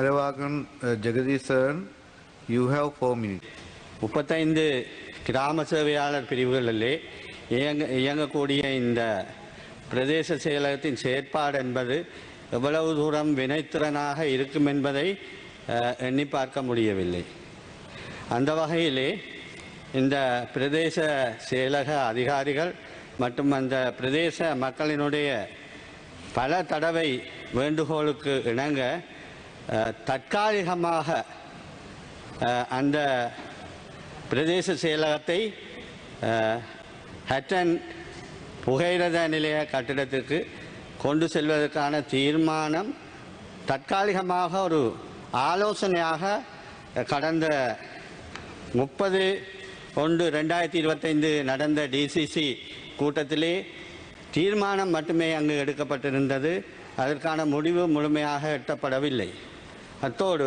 Maravagan Jagadisan, you have 4 minutes. 35 கிராம சேவையாளர் பிரிவுகளிலே இயங்கக்கூடிய இந்த பிரதேச செயலகத்தின் செயற்பாடு என்பது எவ்வளவு தூரம் வினைத்திறனாக இருக்கும் என்பதை எண்ணி பார்க்க முடியவில்லை. அந்த வகையிலே இந்த பிரதேச செயலக அதிகாரிகள் மற்றும் அந்த பிரதேச மக்களினுடைய பல தடவை வேண்டுகோளுக்கு இணங்க தற்காலிகமாக அந்த பிரதேச செயலகத்தை ஹட்டன் புகையிரத நிலைய கட்டிடத்திற்கு கொண்டு செல்வதற்கான தீர்மானம் தற்காலிகமாக ஒரு ஆலோசனையாக கடந்த 30/1/2025 நடந்த டிசிசி கூட்டத்திலே தீர்மானம் மட்டுமே அங்கு எடுக்கப்பட்டிருந்தது. அதற்கான முடிவு முழுமையாக எட்டப்படவில்லை. அத்தோடு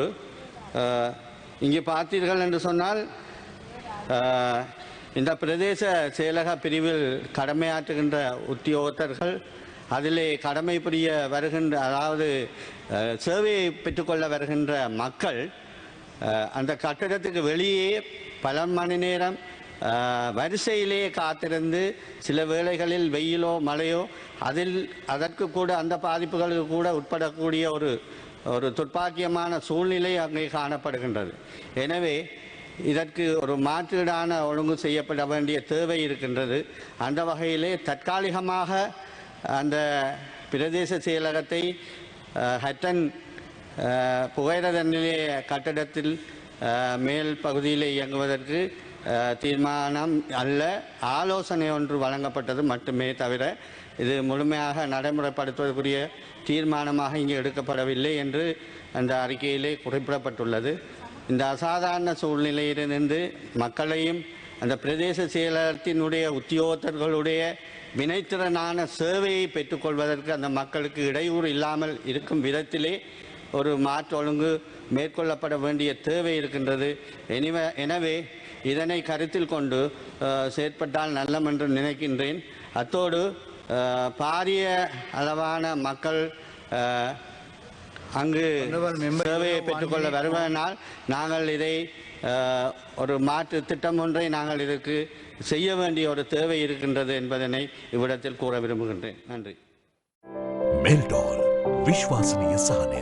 இங்கே பார்த்தீர்கள் என்று சொன்னால் இந்த பிரதேச செயலக பிரிவில் கடமையாற்றுகின்ற உத்தியோகத்தர்கள் அதிலே கடமை புரிய வருகின்ற, அதாவது சேவையை பெற்றுக்கொள்ள வருகின்ற மக்கள் அந்த கட்டிடத்துக்கு வெளியே பல மணி நேரம் வரிசையிலே காத்திருந்து சில வேளைகளில் வெயிலோ மழையோ அதற்கு கூட அந்த பாதிப்புகளுக்கு கூட உட்படக்கூடிய ஒரு துர்ப்பாக்கியமான சூழ்நிலை அங்கே காணப்படுகின்றது. எனவே இதற்கு ஒரு மாற்றீடான ஒழுங்கு செய்யப்பட வேண்டிய தேவை இருக்கின்றது. அந்த வகையிலே தற்காலிகமாக அந்த பிரதேச செயலகத்தை ஹட்டன் புகையிரத நிலைய கட்டடத்தில் மேல் பகுதியில் இயங்குவதற்கு தீர்மானம் அல்ல, ஆலோசனை ஒன்று வழங்கப்பட்டது மட்டுமே தவிர இது முழுமையாக நடைமுறைப்படுத்துவதற்குரிய தீர்மானமாக இங்கே எடுக்கப்படவில்லை என்று அந்த அறிக்கையிலே குறிப்பிடப்பட்டுள்ளது. இந்த அசாதாரண சூழ்நிலையிலிருந்து மக்களையும் அந்த பிரதேச செயலகத்தினுடைய உத்தியோகத்தர்களுடைய வினைத்திறனான சேவையை பெற்றுக்கொள்வதற்கு அந்த மக்களுக்கு இடையூறு இல்லாமல் இருக்கும் விதத்திலே ஒரு மாற்று ஒழுங்கு மேற்கொள்ளப்பட வேண்டிய தேவை இருக்கின்றது. எனவே இதனை கருத்தில் கொண்டு செயற்பட்டால் நல்லம் என்று நினைக்கின்றேன். அத்தோடு பாரிய அளவான மக்கள் அங்கு சேவையை பெற்றுக்கொள்ள வருவதனால் நாங்கள் இதை ஒரு மாற்று திட்டம் ஒன்றை நாங்கள் இதற்கு செய்ய வேண்டிய ஒரு தேவை இருக்கின்றது என்பதனை இவ்விடத்தில் கூற விரும்புகின்றேன். நன்றி. மெல்டால் விஸ்வாசனீய சாதனை.